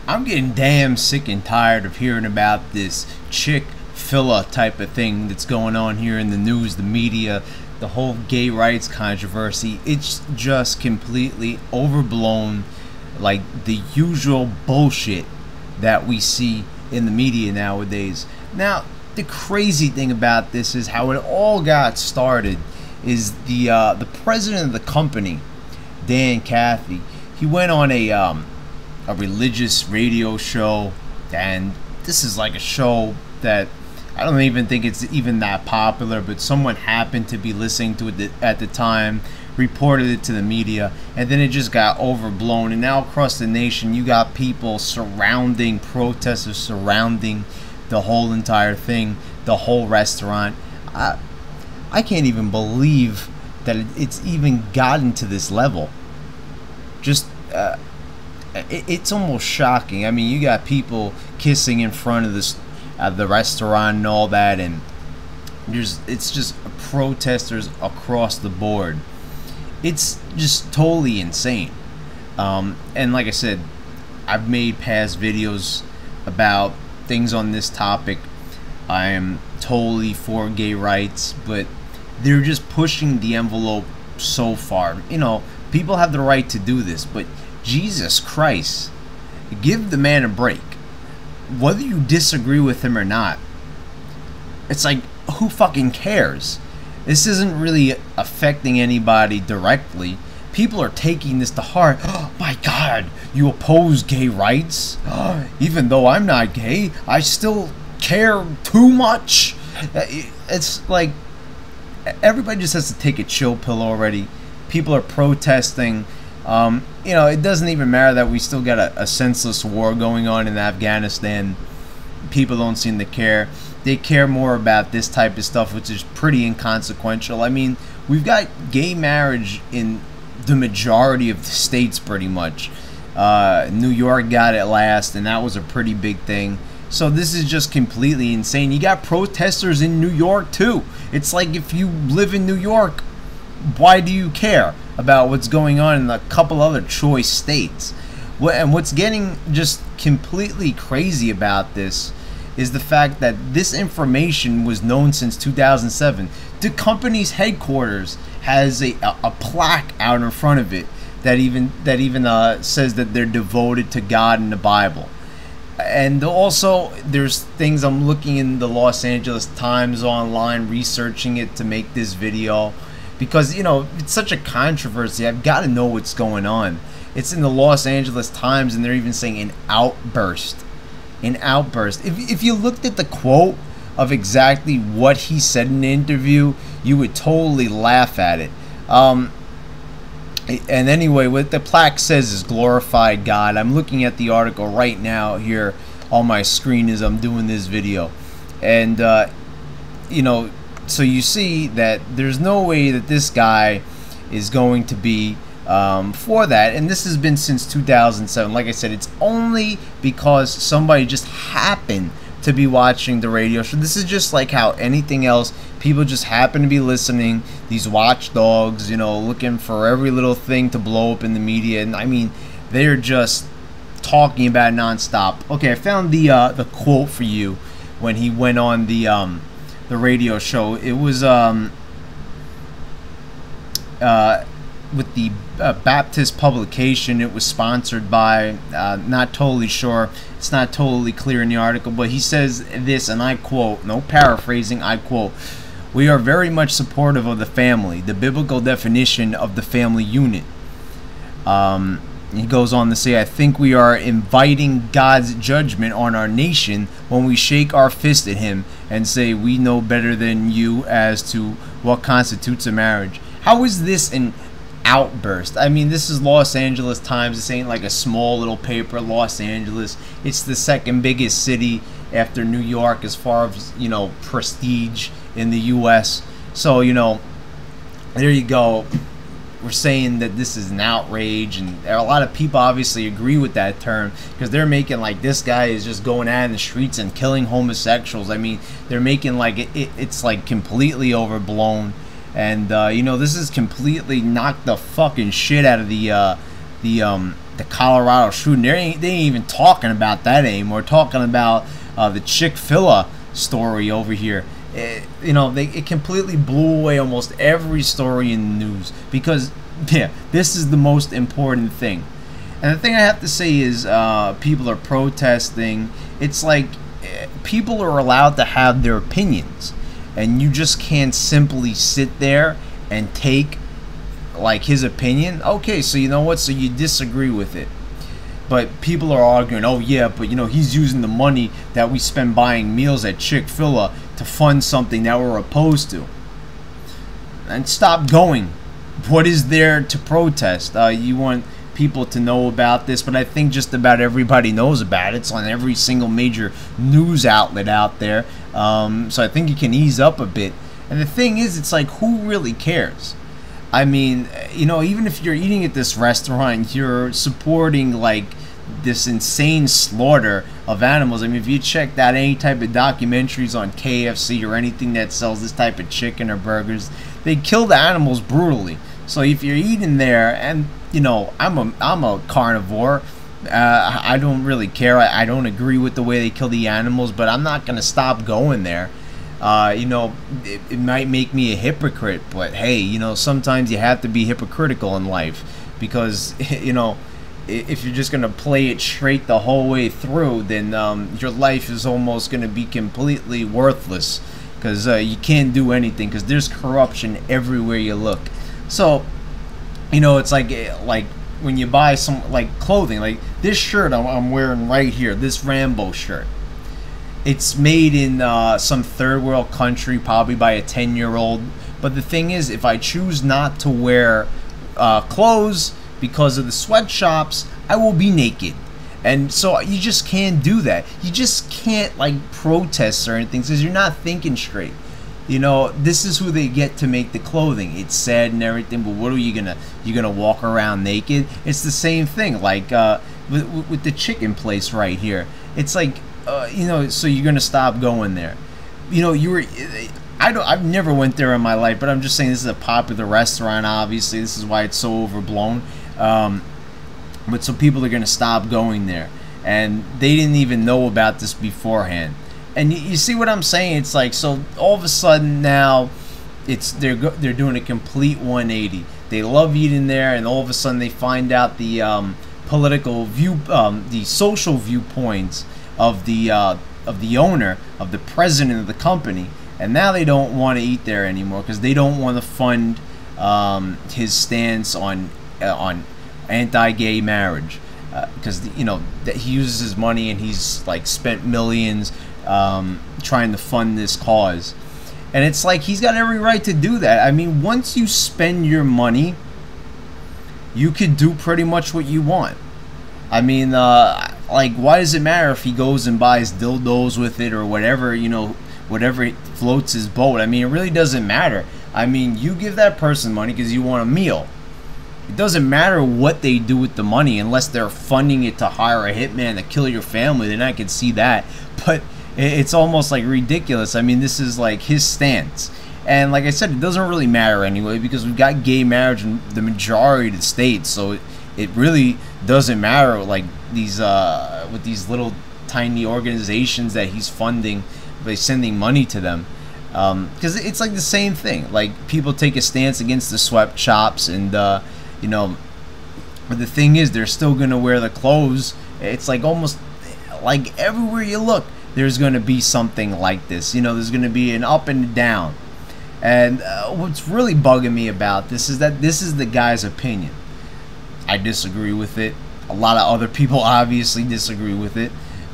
I'm getting damn sick and tired of hearing about this Chick-fil-a type of thing that's going on here in the news, the media, the whole gay rights controversy. It's just completely overblown, like the usual bullshit that we see in the media nowadays. Now, the crazy thing about this is how it all got started is the president of the company, Dan Cathy. He went on a religious radio show, and this is like a show that I don't even think it's even that popular, but someone happened to be listening to it at the time, reported it to the media, and then it just got overblown. And now across the nation, you got people surrounding, protesters surrounding the whole entire thing, the whole restaurant. I can't even believe that it's even gotten to this level. Just it's almost shocking. I mean, you got people kissing in front of this the restaurant and all that, and it's just protesters across the board. It's just totally insane. And like I said, I've made past videos about things on this topic. I am totally for gay rights, but they're just pushing the envelope so far. You know, people have the right to do this, but Jesus Christ, give the man a break. Whether you disagree with him or not, it's like, who fucking cares? This isn't really affecting anybody directly. People are taking this to heart. Oh my God, you oppose gay rights? Even though I'm not gay, I still care too much. It's like, everybody just has to take a chill pill already. People are protesting. You know, it doesn't even matter that we still got a senseless war going on in Afghanistan. People don't seem to care. They care more about this type of stuff, which is pretty inconsequential. I mean, we've got gay marriage in the majority of the states pretty much. New York got it last, and that was a pretty big thing. So this is just completely insane. You got protesters in New York too. It's like, if you live in New York, why do you care about what's going on in a couple other choice states? And what's getting just completely crazy about this is the fact that this information was known since 2007. The company's headquarters has a plaque out in front of it that even says that they're devoted to God and the Bible. And also, there's things I'm looking in the Los Angeles Times online, researching it to make this video, because, you know, it's such a controversy. I've got to know what's going on. It's in the Los Angeles Times, and they're even saying an outburst. An outburst. If you looked at the quote of exactly what he said in the interview, you would totally laugh at it. And anyway, what the plaque says is glorified God. I'm looking at the article right now here on my screen as I'm doing this video. And, you know, so you see that there's no way that this guy is going to be for that. And this has been since 2007. Like I said, it's only because somebody just happened to be watching the radio show. This is just like how anything else, people just happen to be listening. These watchdogs, you know, looking for every little thing to blow up in the media. And I mean, they're just talking about it nonstop. Okay, I found the quote for you when he went on the radio show. It was with the Baptist publication. It was sponsored by, not totally sure, it's not totally clear in the article, but he says this, and I quote, no paraphrasing, I quote, "We are very much supportive of the family, the biblical definition of the family unit." He goes on to say, "I think we are inviting God's judgment on our nation when we shake our fist at him and say we know better than you as to what constitutes a marriage." How is this an outburst? I mean, this is Los Angeles Times. This ain't like a small little paper. Los Angeles, it's the second biggest city after New York as far as, you know, prestige in the US. So, you know, there you go. We're saying that this is an outrage, and a lot of people obviously agree with that term, because they're making like this guy is just going out in the streets and killing homosexuals. I mean, they're making like it's like completely overblown. And you know, this is completely knocked the fucking shit out of the the Colorado shooting. They ain't even talking about that anymore. Talking about the Chick-fil-a story over here. It completely blew away almost every story in the news because, yeah, this is the most important thing. And the thing I have to say is people are protesting. It's like people are allowed to have their opinions, and you just can't simply sit there and take like his opinion. Okay, so you know what? So you disagree with it. But people are arguing, oh yeah, but he's using the money that we spend buying meals at Chick-fil-a to fund something that we're opposed to. And stop going. What is there to protest? You want people to know about this, but I think just about everybody knows about it. It's on every single major news outlet out there. So I think you can ease up a bit. And the thing is, it's like, who really cares? I mean, even if you're eating at this restaurant, you're supporting like this insane slaughter of animals. I mean, if you check out any type of documentaries on KFC or anything that sells this type of chicken or burgers, they kill the animals brutally. So if you're eating there, and I'm a carnivore, I don't really care. I don't agree with the way they kill the animals, but I'm not gonna stop going there. It might make me a hypocrite, but hey, sometimes you have to be hypocritical in life because, if you're just going to play it straight the whole way through, then your life is almost going to be completely worthless because you can't do anything because there's corruption everywhere you look. So, it's like when you buy some like clothing, like this shirt I'm wearing right here, this Rambo shirt. It's made in some third world country, probably by a 10-year-old. But the thing is, if I choose not to wear clothes because of the sweatshops, I will be naked. And so you just can't do that. You just can't like protest certain things because you're not thinking straight. This is who they get to make the clothing. It's sad and everything, but what are you gonna walk around naked? It's the same thing. Like with the chicken place right here. It's like. So you're gonna stop going there. I've never went there in my life, but I'm just saying this is a popular restaurant. Obviously, this is why it's so overblown. But so people are gonna stop going there, and they didn't even know about this beforehand. And you see what I'm saying? It's like, so all of a sudden now, they're doing a complete 180. They love eating there, and all of a sudden they find out the political view, the social viewpoints of the owner, of the president of the company, and now they don't want to eat there anymore because they don't want to fund his stance on anti-gay marriage because that he uses his money and he's like spent millions trying to fund this cause, and it's like he's got every right to do that. I mean, once you spend your money, you could do pretty much what you want. I mean, like, why does it matter if he goes and buys dildos with it or whatever, whatever floats his boat? I mean, it really doesn't matter. I mean, you give that person money because you want a meal. It doesn't matter what they do with the money unless they're funding it to hire a hitman to kill your family. Then I can see that. But it's almost like ridiculous. I mean, this is like his stance. And like I said, it doesn't really matter anyway because we've got gay marriage in the majority of the states. So it really doesn't matter, like these with these little tiny organizations that he's funding by sending money to them, because it's like the same thing. Like people take a stance against the sweatshops, and but the thing is, they're still gonna wear the clothes. It's like almost like everywhere you look, there's gonna be something like this. There's gonna be an up and a down. And what's really bugging me about this is that this is the guy's opinion. I disagree with it. A lot of other people obviously disagree with it.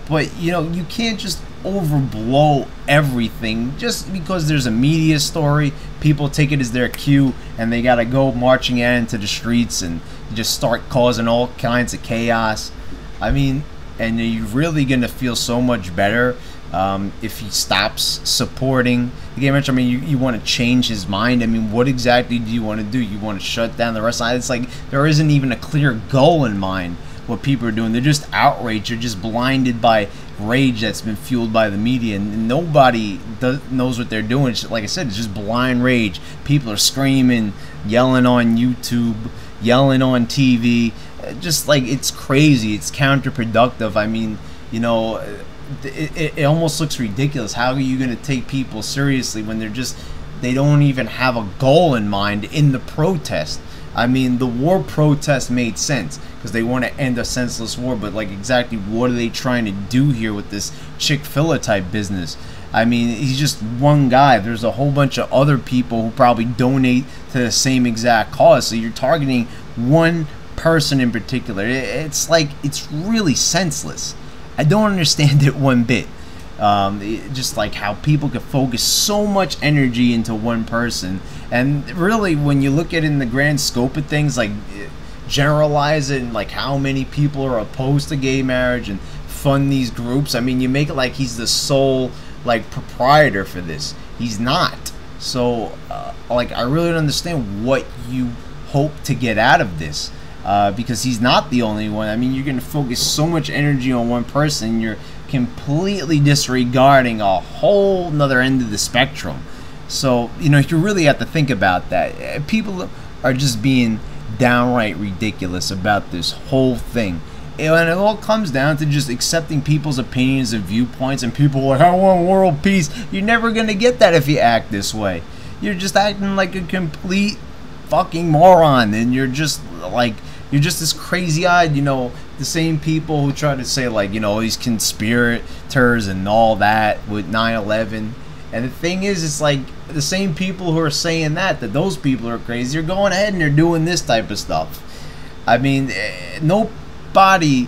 But, you can't just overblow everything just because there's a media story. People take it as their cue and they got to go marching out into the streets and just start causing all kinds of chaos. I mean, and you're really going to feel so much better if he stops supporting the gay marriage. I mean, you want to change his mind. I mean, what exactly do you want to do? You want to shut down the restaurant? It's like there isn't even a clear goal in mind what people are doing. They're just outraged. They're just blinded by rage that's been fueled by the media, and nobody knows what they're doing. Like I said, it's just blind rage. People are screaming, yelling on YouTube, yelling on TV. Just like, it's crazy. It's counterproductive. I mean, you know, it almost looks ridiculous. How are you going to take people seriously when they don't even have a goal in mind in the protest? I mean, the war protest made sense because they want to end a senseless war, but like, exactly what are they trying to do here with this Chick-fil-a type business? I mean, he's just one guy. There's a whole bunch of other people who probably donate to the same exact cause. So you're targeting one person in particular. It's like, it's really senseless. I don't understand it one bit. Just like how people can focus so much energy into one person, and really, when you look at it in the grand scope of things, like, generalize it and like how many people are opposed to gay marriage and fund these groups. I mean, you make it like he's the sole like proprietor for this. He's not. So like, I really don't understand what you hope to get out of this, because he's not the only one. I mean, you're going to focus so much energy on one person, you're completely disregarding a whole nother end of the spectrum. So, you know, you really have to think about that. People are just being downright ridiculous about this whole thing. And it all comes down to just accepting people's opinions and viewpoints, and people are like, I want world peace. You're never going to get that if you act this way. You're just acting like a complete fucking moron, and you're just this crazy-eyed, you know, the same people who try to say, like, you know, these conspirators and all that with 9/11. And the thing is, it's like the same people who are saying that those people are crazy are going ahead and they're doing this type of stuff. I mean, nobody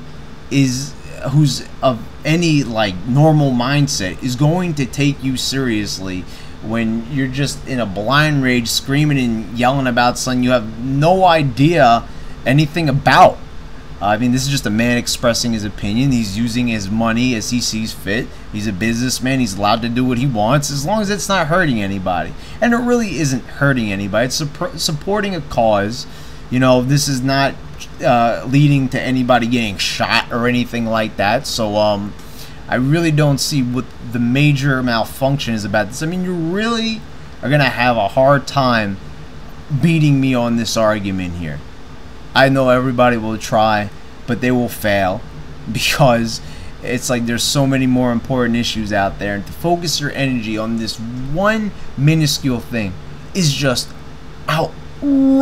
who's of any like normal mindset is going to take you seriously when you're just in a blind rage, screaming and yelling about something you have no idea anything about. I mean, this is just a man expressing his opinion. He's using his money as he sees fit. He's a businessman. He's allowed to do what he wants as long as it's not hurting anybody. And it really isn't hurting anybody. It's supporting a cause. You know, this is not leading to anybody getting shot or anything like that. So I really don't see what the major malfunction is about this. I mean, you really are going to have a hard time beating me on this argument here. I know everybody will try, but they will fail, because it's like there's so many more important issues out there, and to focus your energy on this one minuscule thing is just outrageous.